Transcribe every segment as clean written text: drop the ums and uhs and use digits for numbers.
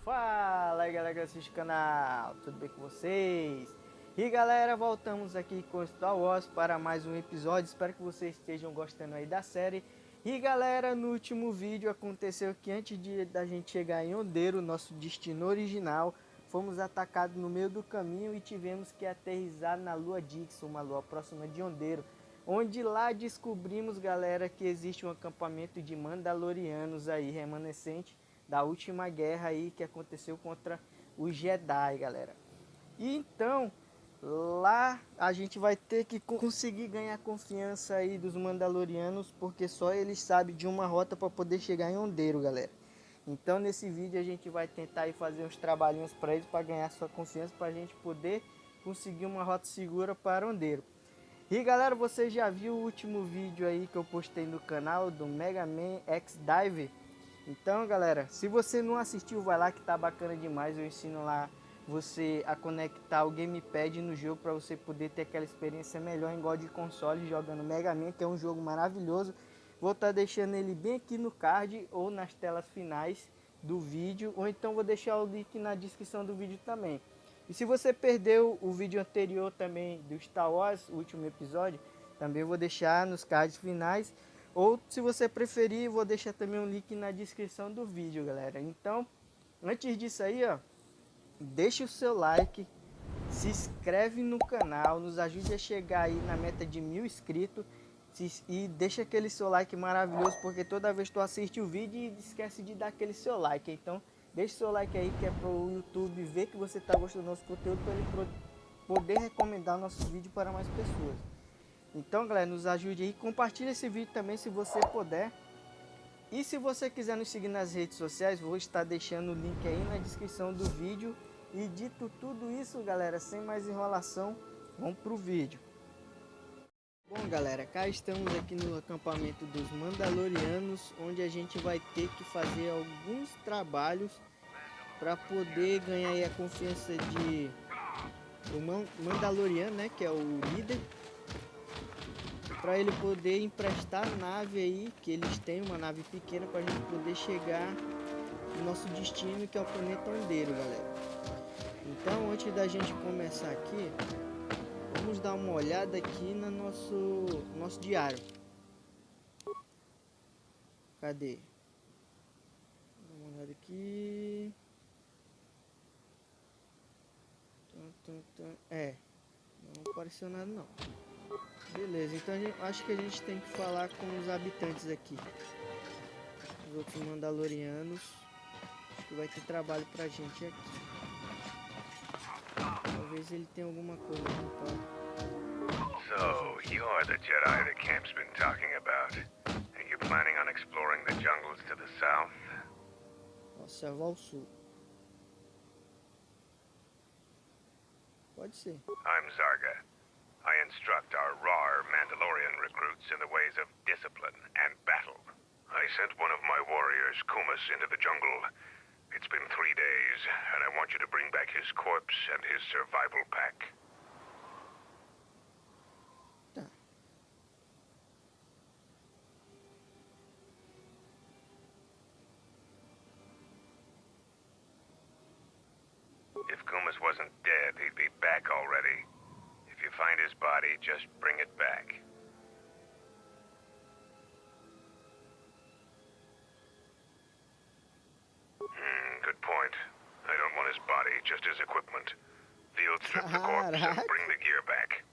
Fala aí galera que assiste o canal, tudo bem com vocês? E galera, voltamos aqui com Star Wars para mais um episódio, espero que vocês estejam gostando aí da série. E galera, no último vídeo aconteceu que antes da gente chegar em Ondero, nosso destino original, fomos atacados no meio do caminho e tivemos que aterrissar na lua DXUN, uma lua próxima de Ondero, onde lá descobrimos, galera, que existe um acampamento de Mandalorianos aí, remanescente da última guerra aí que aconteceu contra os Jedi, galera. E então, lá a gente vai ter que conseguir ganhar confiança aí dos Mandalorianos, porque só eles sabem de uma rota para poder chegar em Ondero, galera. Então nesse vídeo a gente vai tentar aí fazer uns trabalhinhos para eles, para ganhar sua confiança, para a gente poder conseguir uma rota segura para Ondero. E galera, você já viu o último vídeo aí que eu postei no canal do Mega Man X Dive? Então galera, se você não assistiu, vai lá que tá bacana demais. Eu ensino lá você a conectar o gamepad no jogo para você poder ter aquela experiência melhor em God de console jogando Mega Man, que é um jogo maravilhoso. Vou estar deixando ele bem aqui no card ou nas telas finais do vídeo, ou então vou deixar o link na descrição do vídeo também. E se você perdeu o vídeo anterior também do Star Wars, o último episódio, também vou deixar nos cards finais. Ou se você preferir, vou deixar também um link na descrição do vídeo, galera. Então, antes disso aí, ó, deixa o seu like, se inscreve no canal, nos ajude a chegar aí na meta de 1000 inscritos. E deixa aquele seu like maravilhoso, porque toda vez que tu assiste o vídeo, esquece de dar aquele seu like. Então, deixa o seu like aí, que é para o YouTube ver que você está gostando do nosso conteúdo, para ele poder recomendar nossos vídeos para mais pessoas. Então galera, nos ajude aí, compartilha esse vídeo também se você puder. E se você quiser nos seguir nas redes sociais, vou estar deixando o link aí na descrição do vídeo. E dito tudo isso, galera, sem mais enrolação, vamos pro vídeo. Bom galera, cá estamos aqui no acampamento dos Mandalorianos, onde a gente vai ter que fazer alguns trabalhos para poder ganhar aí a confiança de o Mandaloriano, né, que é o líder, para ele poder emprestar a nave aí, que eles têm uma nave pequena, para a gente poder chegar no nosso destino, que é o planeta Ondero, galera. Então, antes da gente começar aqui, vamos dar uma olhada aqui no nosso diário. Cadê? Dá uma olhada aqui. Não apareceu nada não. Beleza, então acho que a gente tem que falar com os habitantes aqui, os outros Mandalorianos. Acho que vai ter trabalho pra gente aqui. Talvez ele tenha alguma coisa pra... So, you're the Jedi the camp's been talking about. Are you planning on exploring the jungles to the south? Observar ao sul. Pode ser. I'm Zarga. I instruct our raw Mandalorian recruits in the ways of discipline and battle. I sent one of my warriors, Kumas, into the jungle. It's been 3 days, and I want you to bring back his corpse and his survival pack. Tá. If Kumas wasn't dead, he'd be back already. If you find his body, just bring it back. Good point. I don't want his body, just his equipment. Field strip the corpse and bring the gear back.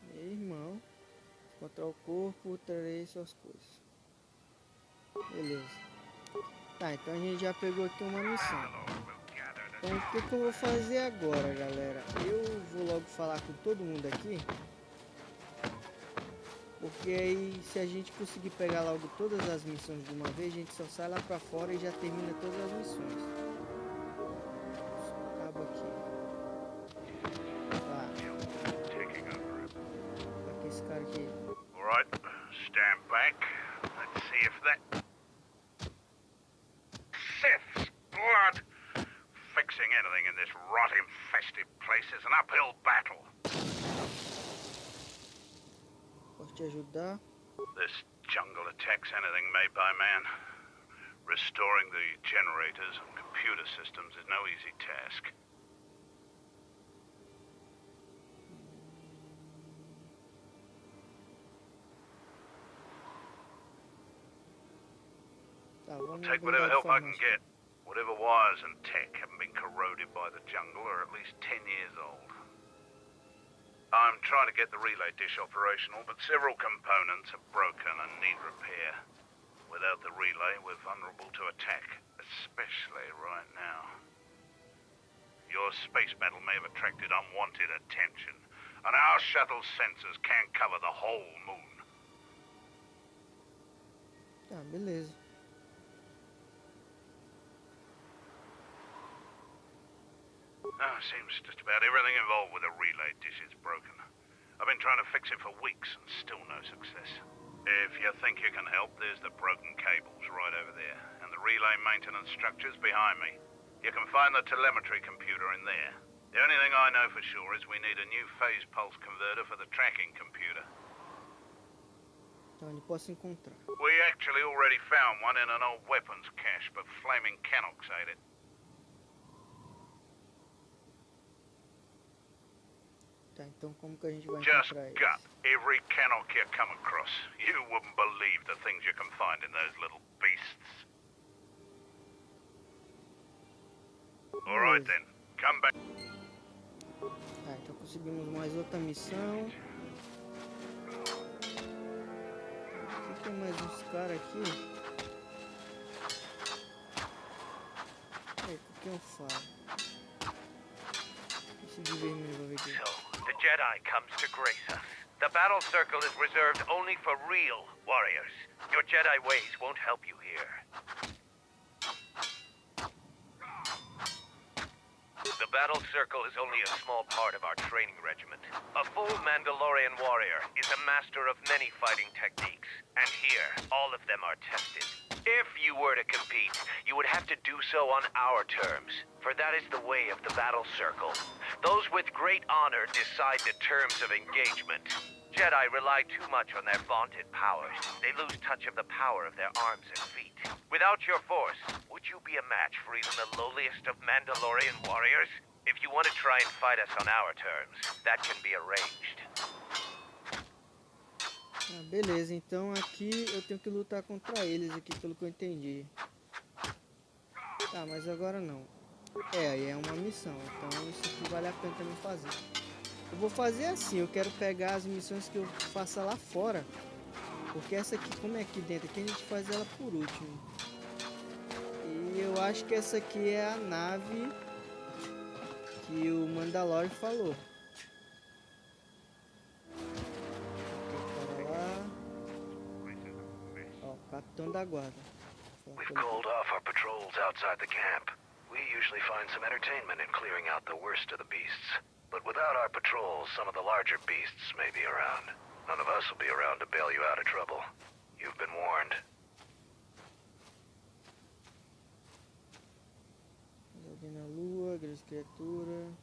Meu irmão, encontrar o corpo, trarei suas coisas. Beleza. Tá, então a gente já pegou aqui uma missão. Então o que eu vou fazer agora, galera? Eu vou logo falar com todo mundo aqui, porque aí se a gente conseguir pegar logo todas as missões de uma vez, a gente só sai lá pra fora e já termina todas as missões. Acaba aqui. Tá. Aqui esse cara aqui. Alright, stand back. Let's see if that... Sith's blood! Fixing anything in this rot-infested place is an uphill battle. Posso te ajudar? This jungle attacks anything made by man. Restoring the generators and computer systems is no easy task. I'll take whatever help I can get. Whatever wires and tech haven't been corroded by the jungle are at least 10 years old. I'm trying to get the relay dish operational, but several components are broken and need repair. Without the relay, we're vulnerable to attack, especially right now. Your space battle may have attracted unwanted attention, and our shuttle's sensors can't cover the whole moon. Tá, beleza. Seems just about everything involved with a relay dish is broken. I've been trying to fix it for weeks and still no success. If you think you can help, there's the broken cables right over there, and the relay maintenance structures behind me. You can find the telemetry computer in there. The only thing I know for sure is we need a new phase pulse converter for the tracking computer. Onde posso encontrar? We actually already found one in an old weapons cache, but flaming Canox ate it. Tá, então como que a gente vai Just encontrar eles? gut every Canox you come across. You wouldn't believe the things you can find in those little beasts. Alright then, come back. Tá, então conseguimos mais outra missão. Tem mais uns caras aqui. O que eu falo? Esse de vermelho vai ver aqui. So, the Jedi comes to grace us. The battle circle is reserved only for real warriors. Your Jedi ways won't help you here. The battle circle is only a small part of our training regiment. A full Mandalorian warrior is a master of many fighting techniques, and here, all of them are tested. If you were to compete, you would have to do so on our terms, for that is the way of the battle circle. Those with great honor decide the terms of engagement. Jedi rely too much on their vaunted powers. They lose touch of the power of their arms and feet. Without your force, would you be a match for even the lowliest of Mandalorian warriors? If you want to try and fight us on our terms, that can be arranged. Ah, beleza, então aqui eu tenho que lutar contra eles aqui, pelo que eu entendi. Tá, mas agora não. Aí é uma missão, então isso aqui vale a pena também fazer. Eu vou fazer assim, eu quero pegar as missões que eu faça lá fora. Porque essa aqui, como é aqui dentro, aqui a gente faz ela por último. E eu acho que essa aqui é a nave que o Mandalore falou. Capitão da guarda. We've called off our patrols outside the camp. We usually find some entertainment in clearing out the worst of the beasts. But without our patrols, some of the larger beasts may be around. None of us will be around to bail you out of trouble. You've been warned. Alguém na lua, grande criatura.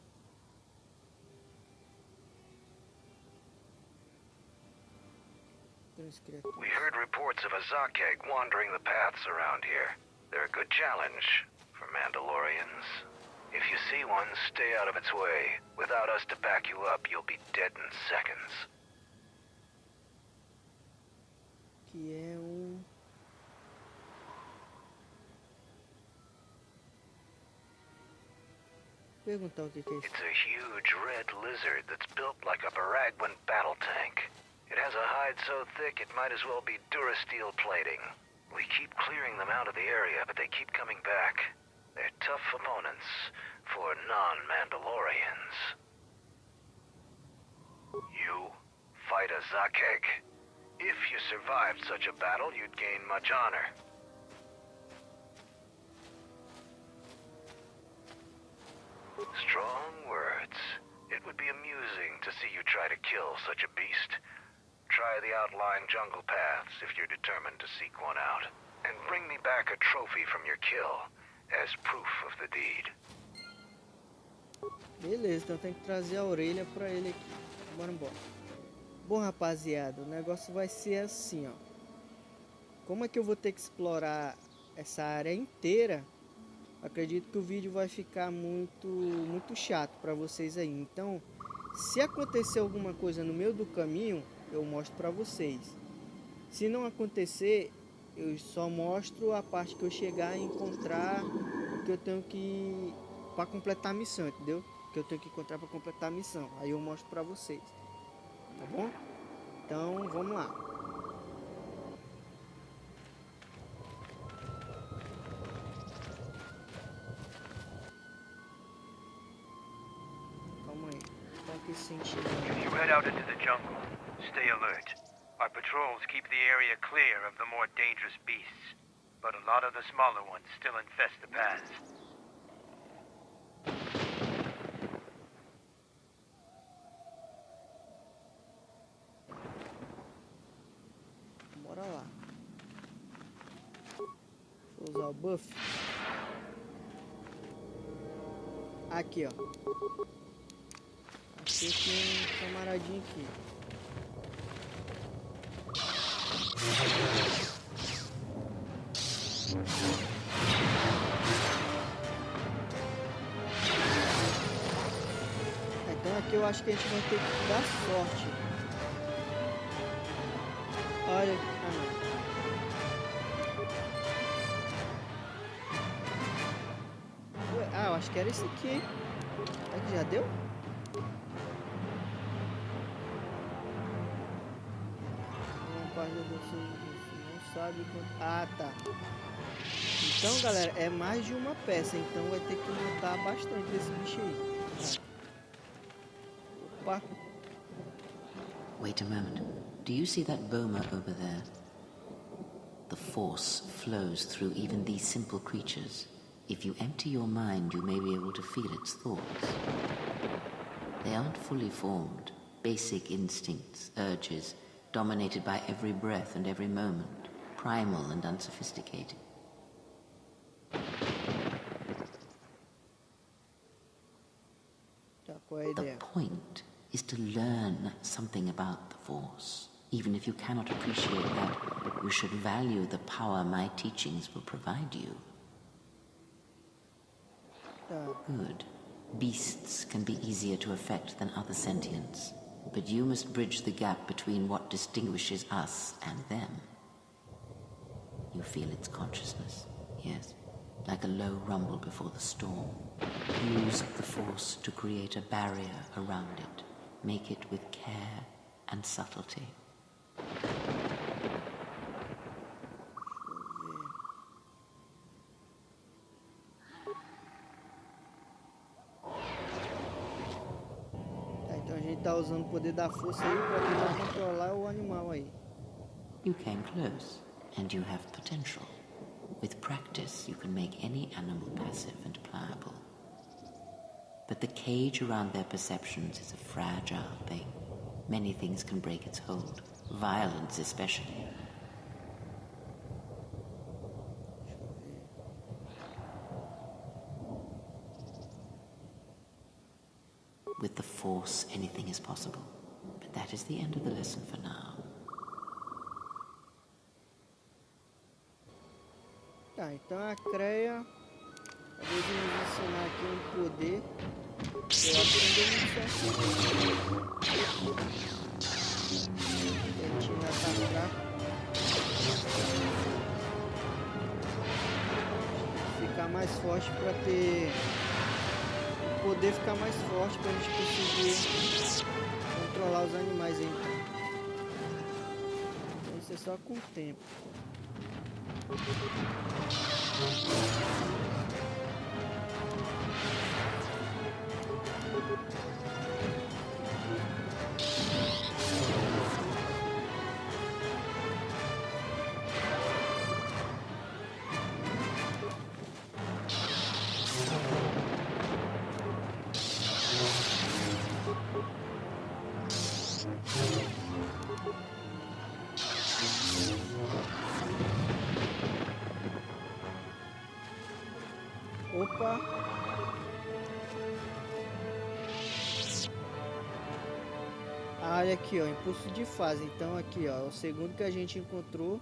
We heard reports of a Zakeg wandering the paths around here. They're a good challenge for Mandalorians. If you see one, stay out of its way. Without us to back you up, you'll be dead in seconds. Que é perguntar o que é isso. It's a huge red lizard that's built like a Baragwin battle tank. It has a hide so thick it might as well be Durasteel plating. We keep clearing them out of the area, but they keep coming back. They're tough opponents for non-Mandalorians. You fight a Zakeg. If you survived such a battle, you'd gain much honor. Strong words. It would be amusing to see you try to kill such a beast. Try the outlying jungle paths if you're determined to seek one out. And bring me back a trophy from your kill as proof of the deed. Beleza, então tem que trazer a orelha pra ele aqui. Bora embora. Bom, rapaziada, o negócio vai ser assim, ó. Como é que eu vou ter que explorar essa área inteira? Acredito que o vídeo vai ficar muito chato para vocês aí. Então, se acontecer alguma coisa no meio do caminho, eu mostro para vocês. Se não acontecer, eu só mostro a parte que eu chegar e encontrar o que eu tenho que para completar a missão, entendeu? Que eu tenho que encontrar para completar a missão. Aí eu mostro para vocês. Tá bom? Então, vamos lá. Calma aí. Tá aqui sentindo. If you head out into the jungle, stay alert. Our patrols keep the area clear of the more dangerous beasts, but a lot of the smaller ones still infest the paths. Bora lá. Deixa eu usar o buff. Aqui, ó. Achei que tem um camaradinho aqui. Então aqui eu acho que a gente vai ter que dar sorte. Olha, eu acho que era esse aqui. Será que já deu? Uma página não sabe quanto. Ah, tá. Então, galera, é mais de uma peça. Então vai ter que montar bastante desse bicho aí. Opa. Wait a moment. Do you see that boma over there? The force flows through even these simple creatures. If you empty your mind, you may be able to feel its thoughts. They aren't fully formed, basic instincts, urges, dominated by every breath and every moment, primal and unsophisticated. The point is to learn something about the force. Even if you cannot appreciate that, you should value the power my teachings will provide you. Good. Beasts can be easier to affect than other sentients, but you must bridge the gap between what distinguishes us and them. You feel its consciousness, yes, like a low rumble before the storm. Use the force to create a barrier around it. Make it with care and subtlety. Então a gente tá usando o poder da força aí para tentar controlar o animal aí. You came close, and you have potential. With practice, you can make any animal passive and pliable. But the cage around their perceptions is a fragile thing. Many things can break its hold, violence especially. With the Force, anything is possible. But that is the end of the lesson for now. Tá, então a Creia acabou de nos ensinar aqui um poder. Eu acho que deu muito certo. A gente ainda tá fraco. Ficar mais forte para ter o poder, ficar mais forte para a gente conseguir controlar os animais aí. Então isso é só com o tempo. Opa! Ah, olha aqui, ó, impulso de fase. Então aqui, ó, o segundo que a gente encontrou,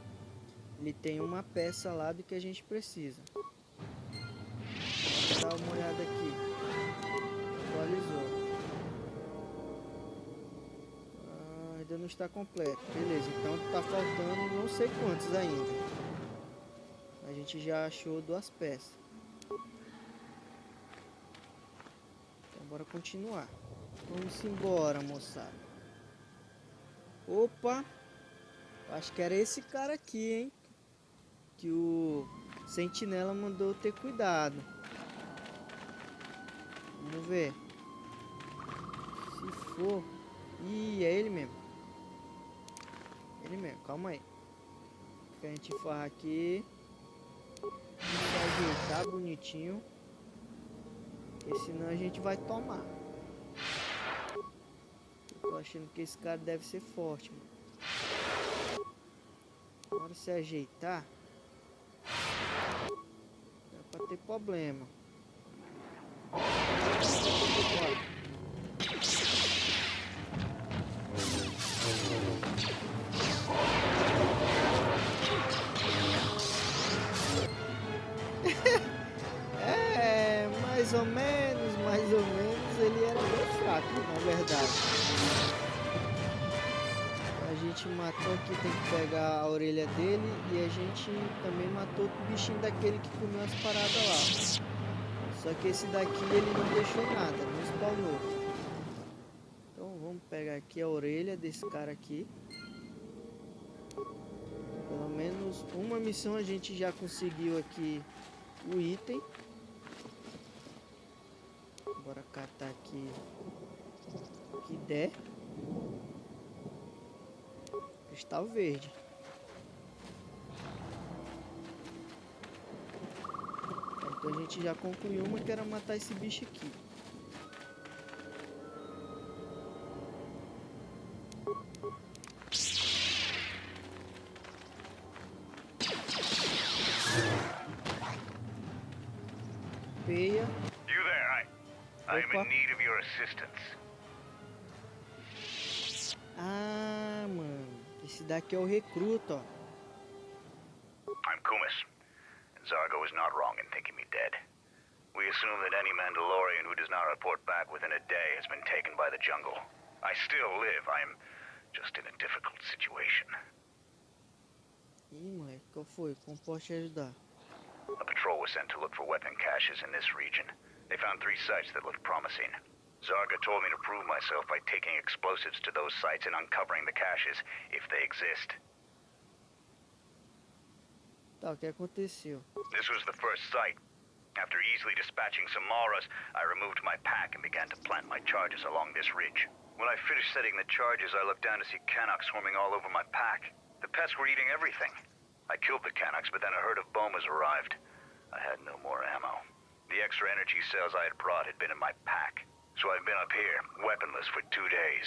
ele tem uma peça lá do que a gente precisa. Vamos dar uma olhada aqui. Atualizou. Ainda não está completo. Beleza, então tá faltando não sei quantos ainda. A gente já achou 2 peças. Então bora continuar. Vamos embora, moçada. Opa! Acho que era esse cara aqui, hein? Que o sentinela mandou ter cuidado. Vamos ver. Se for... Ih, é ele mesmo. Ele mesmo, calma aí. Que a gente farra aqui. Vamos ajeitar bonitinho. Porque senão a gente vai tomar. Eu tô achando que esse cara deve ser forte, mano. Agora se ajeitar, dá pra ter problema. Bora. mais ou menos, ele era bem fraco, na verdade. A gente matou aqui, tem que pegar a orelha dele, e a gente também matou o bichinho daquele que comeu as paradas lá. Só que esse daqui ele não deixou nada, não spawnou. Então vamos pegar aqui a orelha desse cara aqui. Pelo menos uma missão a gente já conseguiu aqui o item. Bora catar aqui o que der. Cristal verde. Então a gente já concluiu uma, que era matar esse bicho aqui. Peia. You there? I am in need of your assistance. Ah, mano. Esse daqui é o recruta, ó. I'm Kumis. Zargo is not wrong in thinking me dead. We assume that any Mandalorian who does not report back within a day has been taken by the jungle. I still live. I am just in a difficult situation. Ih, moleque, qual foi? Como posso te ajudar? A patrol was sent to look for weapon caches in this region. They found 3 sites that looked promising. Zarga told me to prove myself by taking explosives to those sites and uncovering the caches, if they exist. Tá, o que aconteceu? This was the first site. After easily dispatching some Maras, I removed my pack and began to plant my charges along this ridge. When I finished setting the charges, I looked down to see Canucks swarming all over my pack. The pests were eating everything. I killed the Canucks, but then a herd of Bomas arrived. I had no more ammo. The extra energy cells I had brought had been in my pack. So I've been up here, weaponless for 2 days.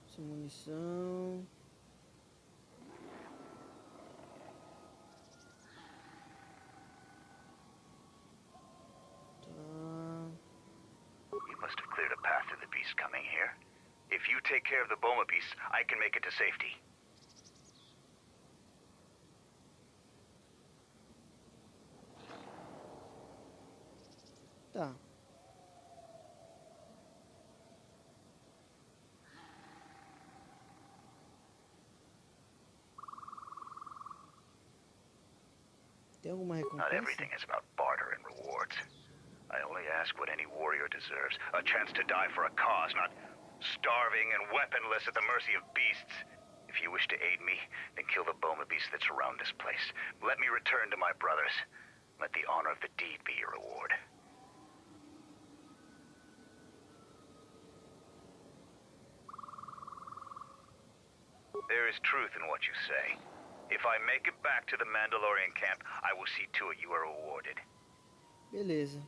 Essa munição... You must have cleared a path to the beast coming here. If you take care of the Boma beasts, I can make it to safety. Tá. Tem alguma Not recompensa? everything is about barter and rewards. I only ask what any warrior deserves. A chance to die for a cause, not starving and weaponless at the mercy of beasts. If you wish to aid me, then kill the Boma beasts that surround this place. Let me return to my brothers. Let the honor of the deed be your reward. There is truth in what you say. If I make it back to the Mandalorian camp, I will see to it you are rewarded. Beleza.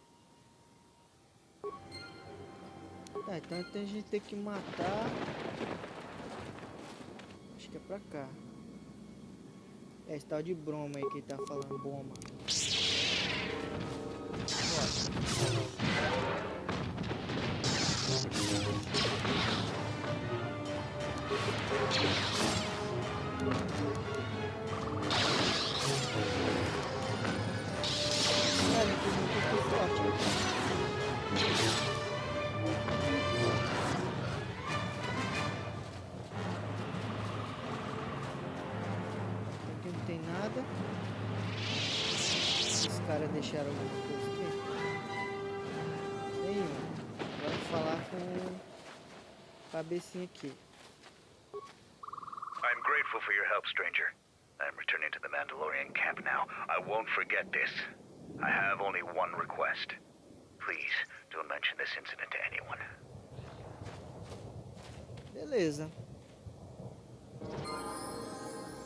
Tá, então a gente tem que matar... Acho que é pra cá. É, esse tal de broma aí que ele tá falando, bomba. Bora. Cara, tem muito forte. Aqui não tem nada. Os caras deixaram alguma coisa aqui? Nenhum. Vamos falar com o cabecinha aqui. I'm grateful for your help, stranger. I'm returning to the Mandalorian camp now. I won't forget this. I have only one request. Please, don't mention this incident to anyone. Beleza.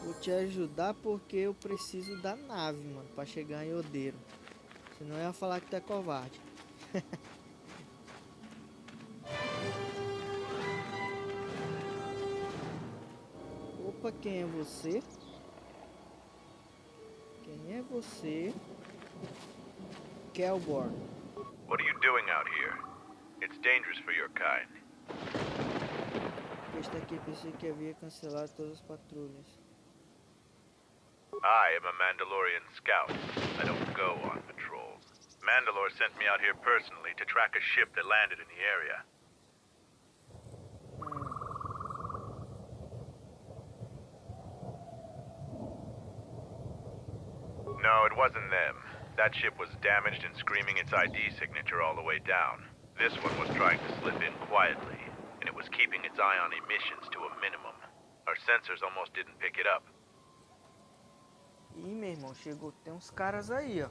Vou te ajudar porque eu preciso da nave, mano, pra chegar em Ondero. Senão eu ia falar que tu é covarde. Opa, quem é você? Quem é você? Kelborn. What are you doing out here? It's dangerous for your kind. Está aqui, pensei que havia cancelado todas as patrulhas. I am a Mandalorian scout. I don't go on patrol. Mandalore sent me out here personally to track a ship that landed in the area. No, it wasn't them. That ship was damaged and screaming its ID signature all the way down. This one was trying to slip in quietly, and it was keeping its eye on emissions to a minimum. Our sensors almost didn't pick it up. Ih, meu irmão, chegou. Tem uns caras aí, ó.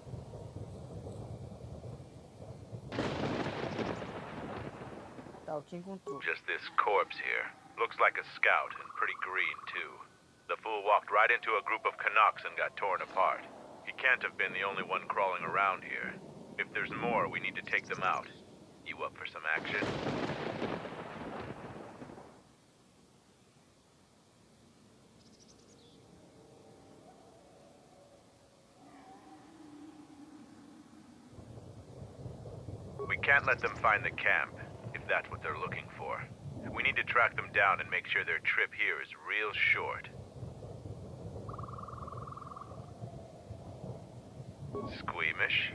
Tá, o que encontrou? Just this corpse here. Looks like a scout, and pretty green, too. The fool walked right into a group of Canucks and got torn apart. He can't have been the only one crawling around here. If there's more, we need to take them out. You up for some action? We can't let them find the camp, if that's what they're looking for. We need to track them down and make sure their trip here is real short. Squeamish?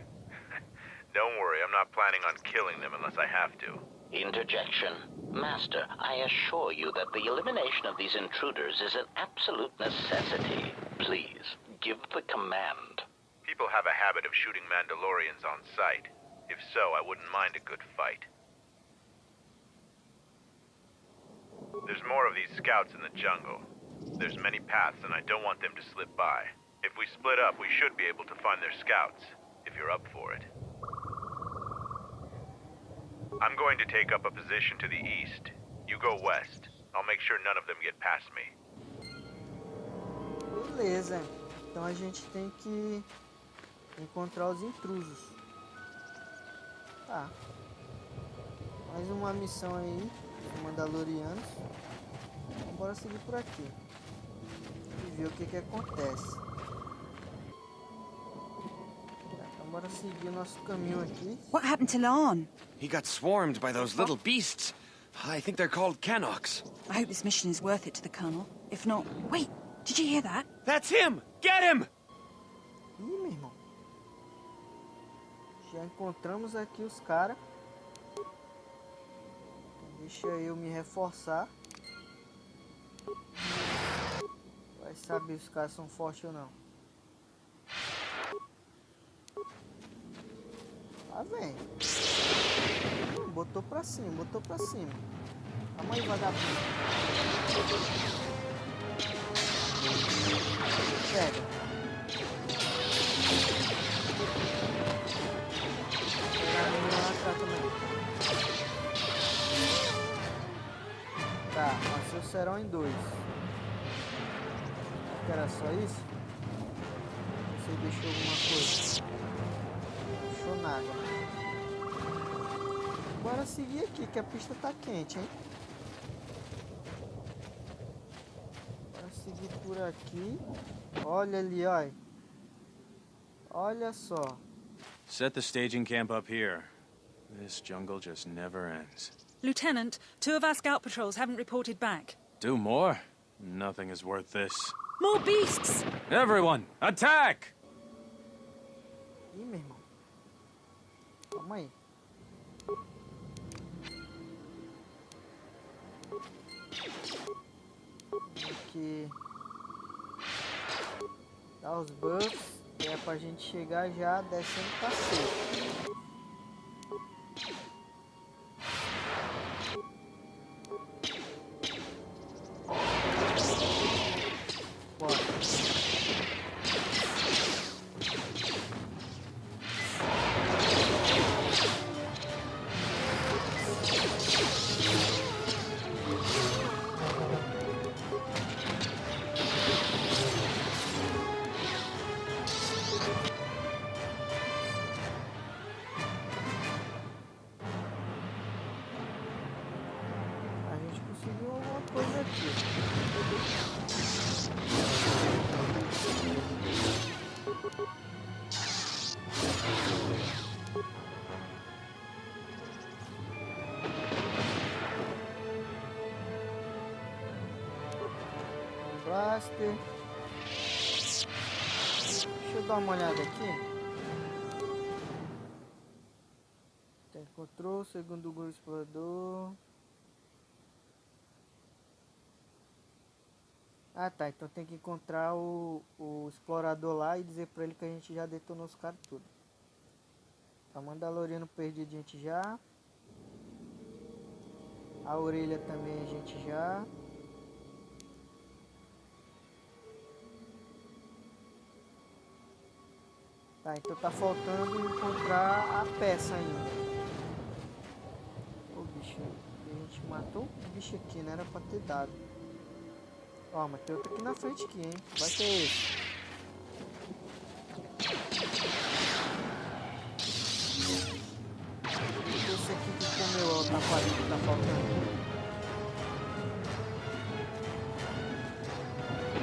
Don't worry, I'm not planning on killing them unless I have to. Interjection. Master, I assure you that the elimination of these intruders is an absolute necessity. Please, give the command. People have a habit of shooting Mandalorians on sight. If so, I wouldn't mind a good fight. There's more of these scouts in the jungle. There's many paths and I don't want them to slip by. If we split up, we should be able to find their scouts, if you're up for it. I'm going to take up a position to the east. You go west. I'll make sure none of them get past me. Beleza. Então a gente tem que encontrar os intrusos. Tá. Mais uma missão aí. Mandalorianos. Então bora seguir por aqui. E ver o que acontece. Bora seguir o nosso caminho aqui. What happened to Lon? He got swarmed by those little beasts. I think they're called Canucks. I hope this mission is worth it to the Colonel. If not... Wait, did you hear that? That's him! Get him! Ih, meu irmão. Já encontramos aqui os caras. Deixa eu me reforçar. Vai saber se os caras são fortes ou não. Lá vem. Botou pra cima, botou pra cima. Calma aí, vagabundo. Pega. Pegar também. Tá, nasceu serão em 2. Será que era só isso? Você deixou alguma coisa? Não deixou nada. Bora seguir aqui que a pista tá quente, hein? Bora seguir por aqui. Olha ali, olha. Olha só. Set the staging camp up here. This jungle just never ends. Lieutenant, 2 of our scout patrols haven't reported back. Do more? Nothing is worth this. More beasts! Everyone, attack! Ih, meu irmão. Calma aí. Aqui. Dar os buffs. Que é pra gente chegar já descendo o cacete. Blaster. Deixa eu dar uma olhada aqui. Tem controle, segundo o explorador. Ah tá, então tem que encontrar o explorador lá e dizer pra ele que a gente já detonou os caras tudo. Tá, Mandaloriano perdido a gente já. A orelha também a gente já. Tá, então tá faltando encontrar a peça ainda. Ô bicho, a gente matou o bicho aqui, não era pra ter dado. Ó, mas tem outro aqui na frente aqui, hein? Vai ter esse. Esse aqui que comeu a outra farinha que tá faltando.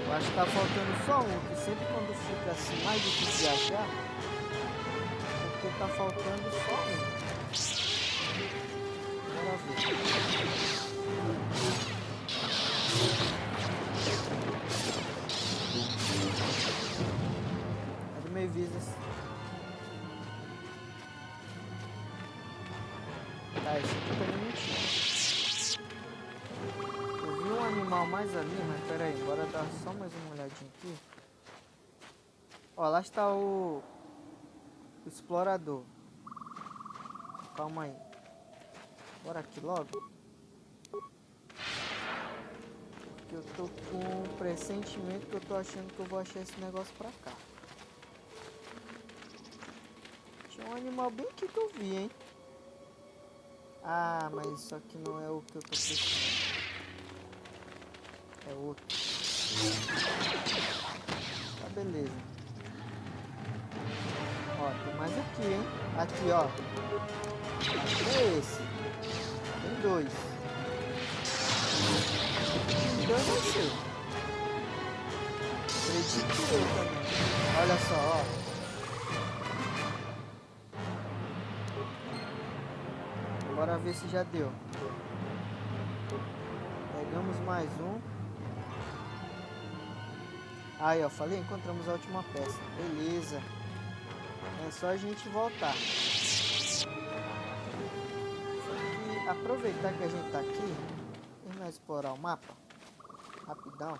Eu acho que tá faltando só um, que sempre quando fica assim mais difícil de achar, é porque tá faltando só um. Bora ver. É do meio visas. Tá, esse aqui também não tinha. Eu vi um animal mais ali, mas pera aí, bora dar só mais uma olhadinha aqui. Ó, lá está o explorador. Calma aí. Bora aqui logo. Porque eu tô com um pressentimento que eu tô achando que eu vou achar esse negócio pra cá. Tinha um animal bem aqui que eu vi, hein? Ah, mas isso aqui não é o que eu tô precisando. É outro. Tá, beleza. Ó, tem mais aqui, hein? Aqui, ó. Acho que é esse. Tem dois. Dois vai ser. Acredito eu também. Olha só, ó. Bora ver se já deu. Pegamos mais um. Aí, ó, falei, encontramos a última peça. Beleza. É só a gente voltar. Só que aproveitar que a gente tá aqui, vamos explorar o mapa. Rapidão.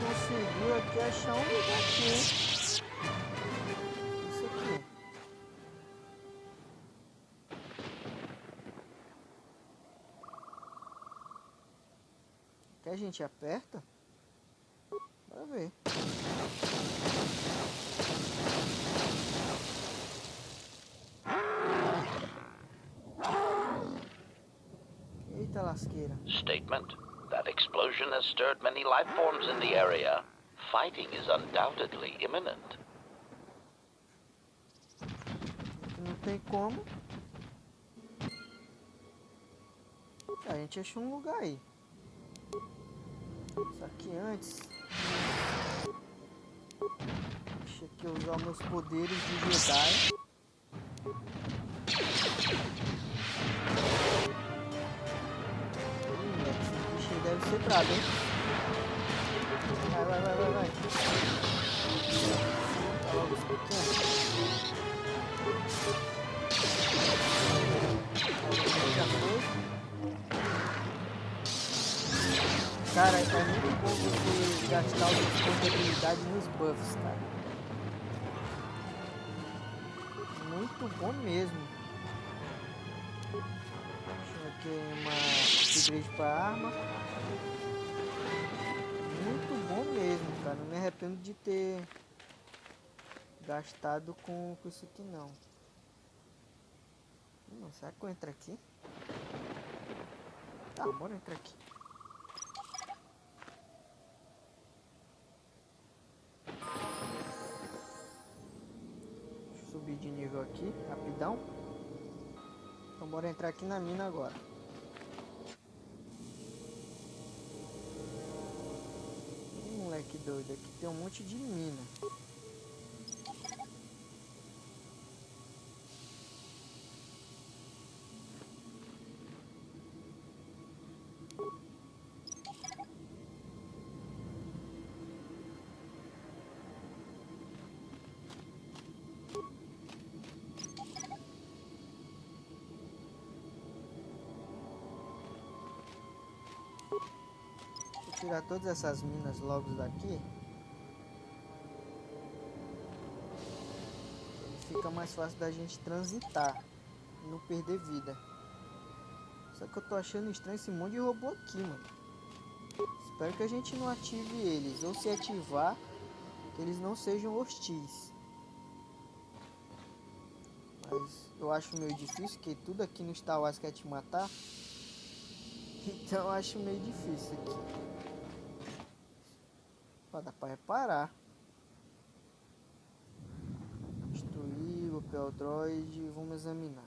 Conseguiu aqui achar um lugar aqui, hein? Isso aqui. Que a gente aperta? Bora ver. Eita lasqueira. Statement. That explosion has stirred many life forms in the area. Fighting is undoubtedly imminent. tem como. A gente achou um lugar aí. Só que antes, deixa aqui eu usar meus poderes de Jedi. Esse bicho aí deve ser brabo, hein? Vai. Tá logo os pequenos. Já foi. Cara, é muito bom você gastar os pontos de habilidade nos buffs, cara. Muito bom mesmo. Deixa eu aqui uma upgrade pra arma. Muito bom mesmo, cara. Não me arrependo de ter gastado com isso aqui, não. Será que eu entro aqui? Tá, bora entrar aqui. Deixa eu subir de nível aqui, rapidão. Então bora entrar aqui na mina agora. Moleque doido, aqui tem um monte de mina. Tirar todas essas minas logo daqui, fica mais fácil da gente transitar e não perder vida. Só que eu tô achando estranho esse monte de robô aqui, mano. Espero que a gente não ative eles, ou se ativar, que eles não sejam hostis. Mas eu acho meio difícil, porque tudo aqui no Star Wars quer te matar. Então eu acho meio difícil aqui. Dá pra reparar. Destruir o PL Droid. Vamos examinar.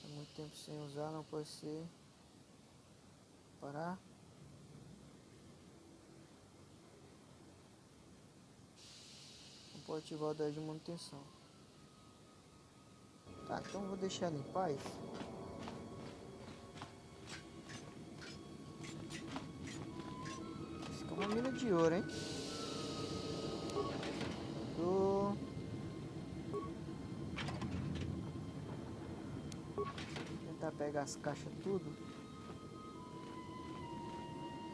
Há muito tempo sem usar, não pode ser. Parar. Não pode ativar o drive de manutenção. Tá, então eu vou deixar ele em paz. Uma mina de ouro, hein? Vou tentar pegar as caixas tudo.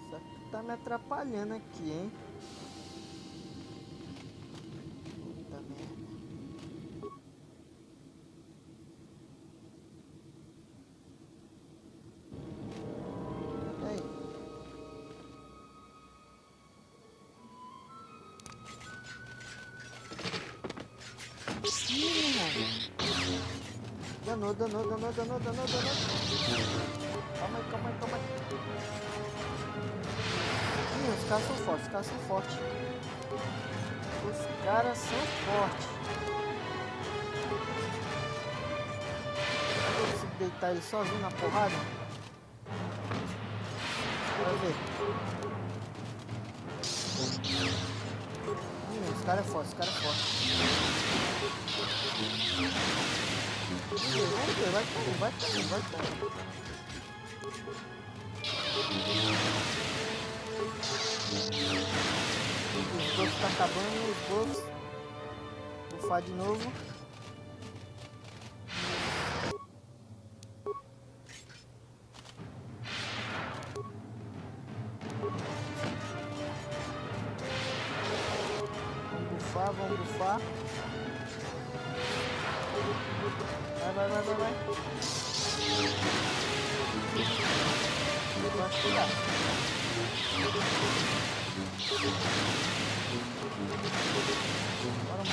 Só que tá me atrapalhando aqui, hein? Puta merda. Danou. Calma aí. Ih, os caras são fortes, Os caras são fortes. Eu consigo deitar ele sozinho na porrada? Bora ver. Os caras é forte, Vamos ver, vai cair. Os buffs tá acabando, os buffs. Bufar de novo. Vamos bufar. Vai. Pode tirar. Bora.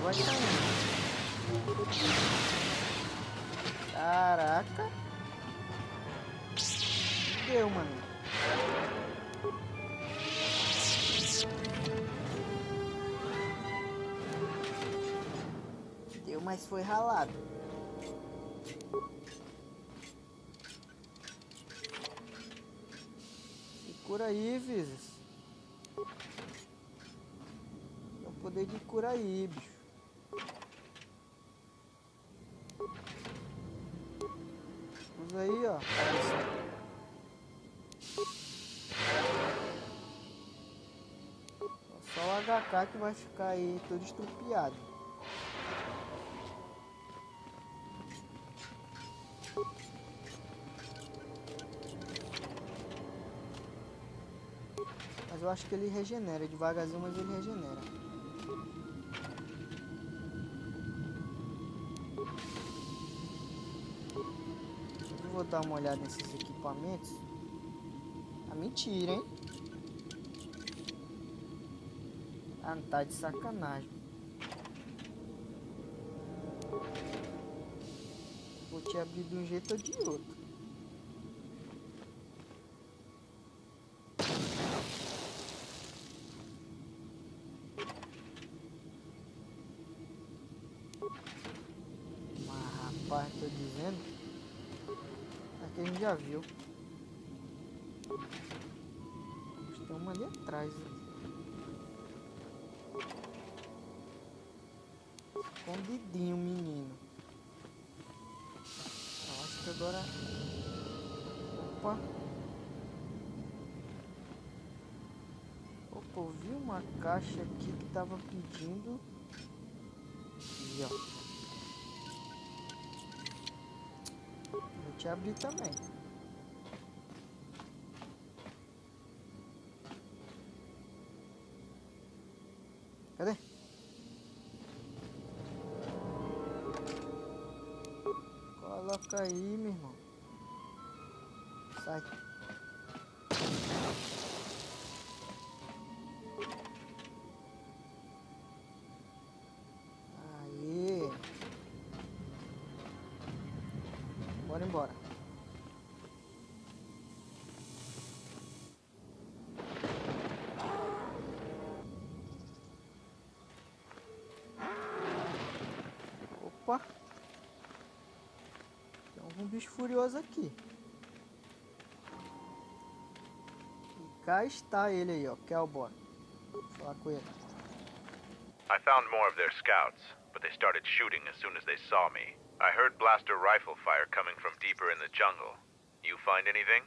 Vai caindo. Caraca. Deu, mano. mas foi ralado. Se cura aí, Vizes. Tem o poder de cura aí, bicho. Usa aí, ó. Só o HK que vai ficar aí todo estrupiado. Mas eu acho que ele regenera devagarzinho, mas ele regenera. Eu vou dar uma olhada nesses equipamentos. Ah, mentira, hein? Ah, não tá de sacanagem. Vou te abrir de um jeito ou de outro. Mas rapaz, tô dizendo. Aqui a gente já viu. Tem uma ali atrás. Escondidinho, menino. Eu acho que agora... Opa. Opa, eu vi uma caixa aqui que tava pedindo. E ó. Vou te abrir também. Cadê? Coloca aí, meu irmão. Sai. Aí. Bora embora. Opa. Tem algum bicho furioso aqui. E cá está ele aí, ó. Cowboy. Vou falar com ele. I found more of their scouts, but they started shooting as soon as they saw me. I heard blaster rifle fire coming from deeper in the jungle. You find anything?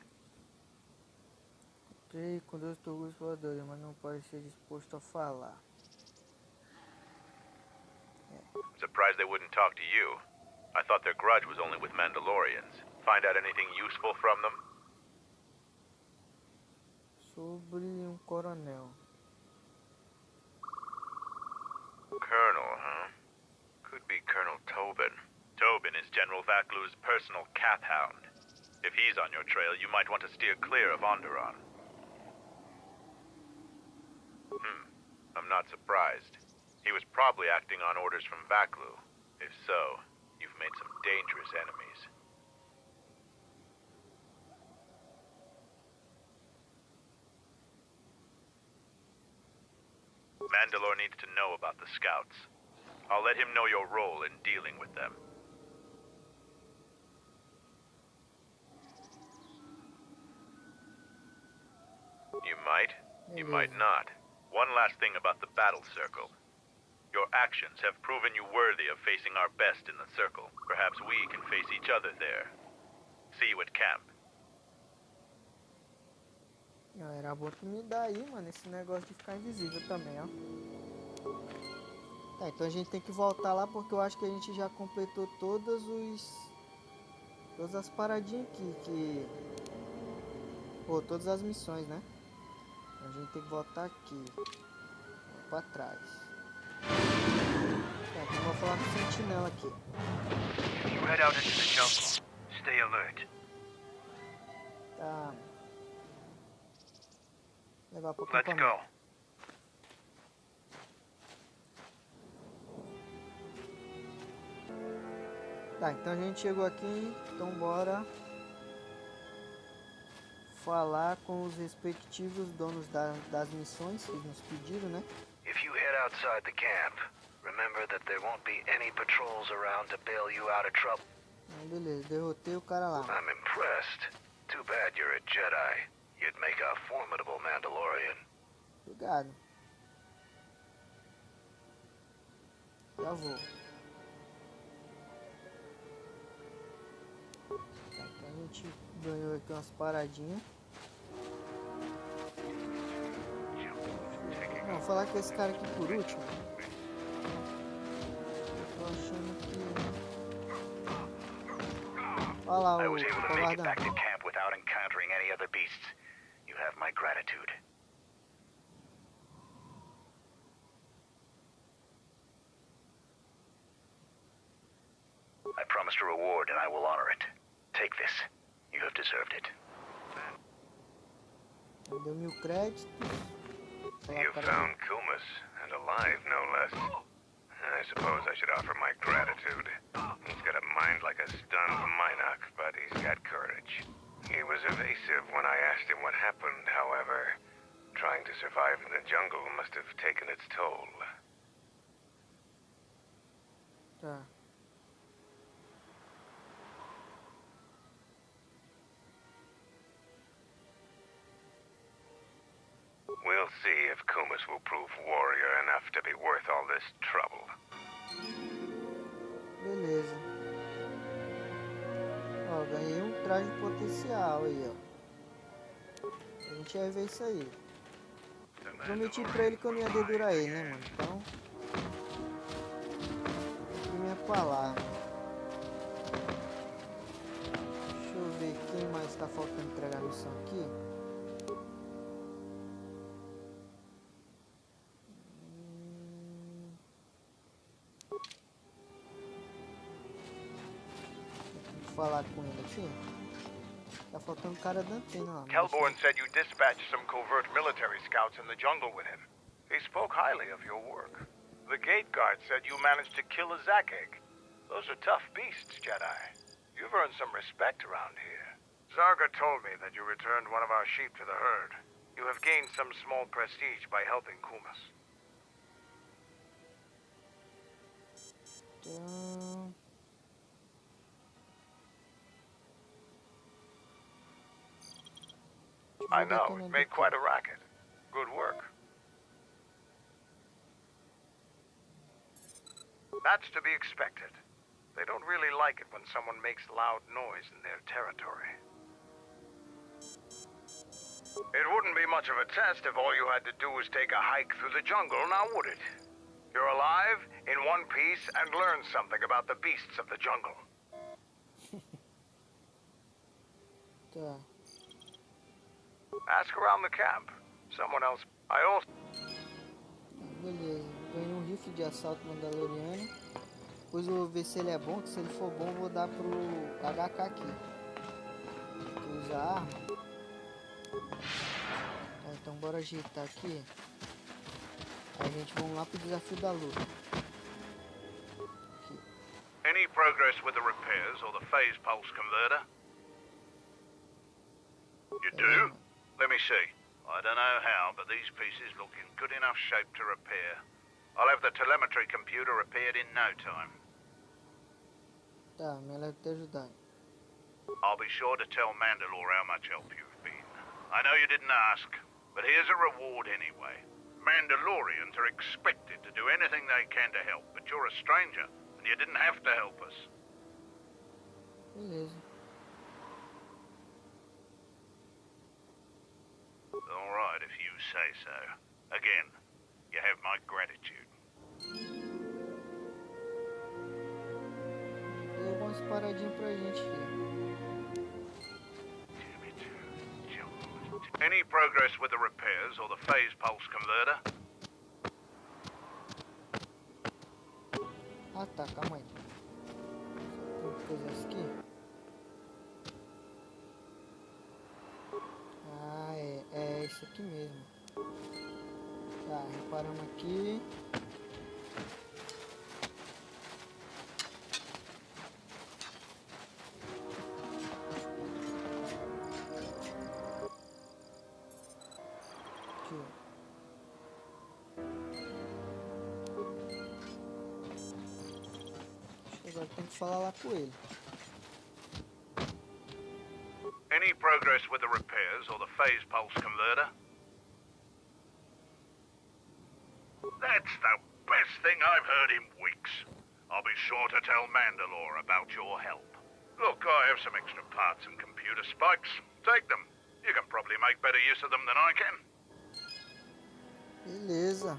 Entrei com 2 torres voadores, mas não pode ser disposto a falar. I'm surprised they wouldn't talk to you. I thought their grudge was only with Mandalorians. Find out anything useful from them? Sobre coronel. Colonel, huh? Could be Colonel Tobin. Tobin is General Vaklu's personal cat hound. If he's on your trail, you might want to steer clear of Ondero. I'm not surprised. He was probably acting on orders from Vaklu. If so, you've made some dangerous enemies. Mandalore needs to know about the scouts. I'll let him know your role in dealing with them. You might not. One last thing about the battle circle. Your actions have proven you worthy of facing our best in the circle. Perhaps we can face each other there. See you at camp. Era bom tu me dar aí, mano, esse negócio de ficar invisível também, ó. Tá, então a gente tem que voltar lá porque eu acho que a gente já completou todas as paradinhas aqui, Pô, todas as missões, né? A gente tem que voltar aqui. Pra trás. É, então eu vou falar com o sentinela aqui. If you head out into the jungle, stay alert. Tá. Levar pro Let's acampamento. go. Tá, então a gente chegou aqui, então bora falar com os respectivos donos das missões que nos pediram, né? If you head outside the camp, Remember that there won't be any patrols around to bail you out of trouble. Beleza, derrotei o cara lá. I'm impressed. Too bad you're a Jedi. You'd make a formidable Mandalorian. Obrigado. Já vou. Tá, a gente ganhou aqui umas paradinhas. Vamos falar com esse cara aqui por último. Tô achando que... Olha lá I o was able to make it covardão. back to camp without encountering any other beasts. You have my gratitude. I promised a reward and I will honor it. Take this. You have deserved it. Deu 1000 créditos. You found Kumas, and alive, no less. I suppose I should offer my gratitude. He's got a mind like a stunned Minoc, but he's got courage. He was evasive when I asked him what happened, however. Trying to survive in the jungle must have taken its toll. Tá. We'll see if Kumas will prove warrior enough to be worth all this trouble. Beleza. Ó, ganhei um traje potencial aí, ó. A gente vai ver isso aí. Prometi pra ele que eu não ia dedurar ele, né, mano? Então... cumpri minha palavra. Deixa eu ver quem mais tá faltando entregar a missão aqui. Falar com ele aqui. Tá faltando cara da antena lá. Kelborn said you dispatched some covert military scouts in the jungle with him. He spoke highly of your work. The gate guard said you managed to kill a Zakeg. Those are tough beasts, Jedi. You've earned some respect around here. Zarga told me that you returned one of our sheep to the herd. You have gained some small prestige by helping Kumas. I know, it made quite a racket. Good work. That's to be expected. They don't really like it when someone makes loud noise in their territory. It wouldn't be much of a test if all you had to do was take a hike through the jungle, now would it? You're alive, in one piece, and learn something about the beasts of the jungle. Tá. Ask around the camp. Someone else. I also... Beleza. Ganhei um rifle de assalto mandaloriano. Depois eu vou ver se ele é bom, que se ele for bom eu vou dar pro HK aqui. Que usa a arma. Tá, então bora ajeitar aqui. Aí a gente vamos lá pro desafio da luta. Aqui. Any progress with the repairs or the phase pulse converter? You do? Let me see. I don't know how, but these pieces look in good enough shape to repair. I'll have the telemetry computer repaired in no time. Tá, melhor te ajudar. I'll be sure to tell Mandalore how much help you've been. I know you didn't ask, but here's a reward anyway. Mandalorians are expected to do anything they can to help, but you're a stranger, and you didn't have to help us. Beleza. All right, if you say so. Again, you have my gratitude. Deu algumas paradinhas pra gente aqui. Any progress with the repairs or the phase pulse converter? Ah tá, calma aí. Tem que fazer isso aqui. Ah, é isso aqui mesmo. Tá, reparamos aqui. Aqui. Só tem que falar lá com ele. Any progress with the repairs or the phase pulse converter? That's the best thing I've heard in weeks. I'll be sure to tell Mandalore about your help. Look, I have some extra parts and computer spikes. Take them. You can probably make better use of them than I can. Beleza.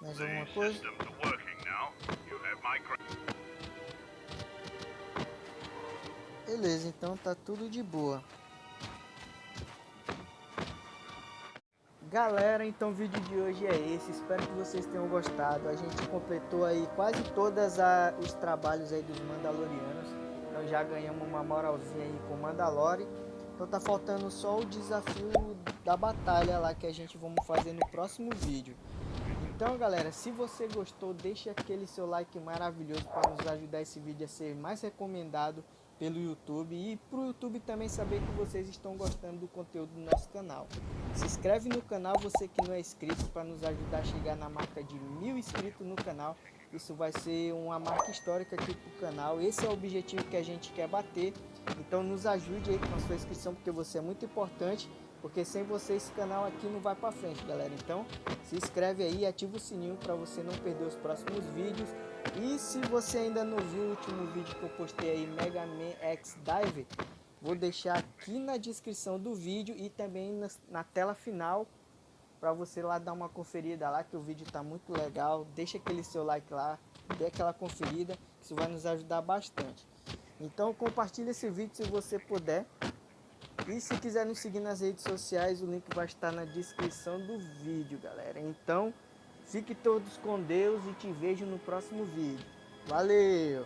Mais alguma coisa? Systems are working now. You have my Beleza, então tá tudo de boa. Galera, então o vídeo de hoje é esse. Espero que vocês tenham gostado. A gente completou aí quase todos os trabalhos aí dos Mandalorianos. Então já ganhamos uma moralzinha aí com Mandalore. Então tá faltando só o desafio da batalha lá que a gente vamos fazer no próximo vídeo. Então galera, se você gostou, deixa aquele seu like maravilhoso para nos ajudar esse vídeo a ser mais recomendado pelo YouTube e para o YouTube também saber que vocês estão gostando do conteúdo do nosso canal. Se inscreve no canal você que não é inscrito para nos ajudar a chegar na marca de 1000 inscritos no canal. Isso vai ser uma marca histórica aqui para o canal. Esse é o objetivo que a gente quer bater. Então nos ajude aí com a sua inscrição, porque você é muito importante. Porque sem você esse canal aqui não vai para frente, galera. Então se inscreve aí e ativa o sininho para você não perder os próximos vídeos. E se você ainda não viu o último vídeo que eu postei aí, Mega Man X Dive, vou deixar aqui na descrição do vídeo e também na tela final para você lá dar uma conferida lá, que o vídeo tá muito legal. Deixa aquele seu like lá, dê aquela conferida, que isso vai nos ajudar bastante. Então compartilha esse vídeo se você puder. E se quiser nos seguir nas redes sociais, o link vai estar na descrição do vídeo, galera. Então, fique todos com Deus e te vejo no próximo vídeo. Valeu!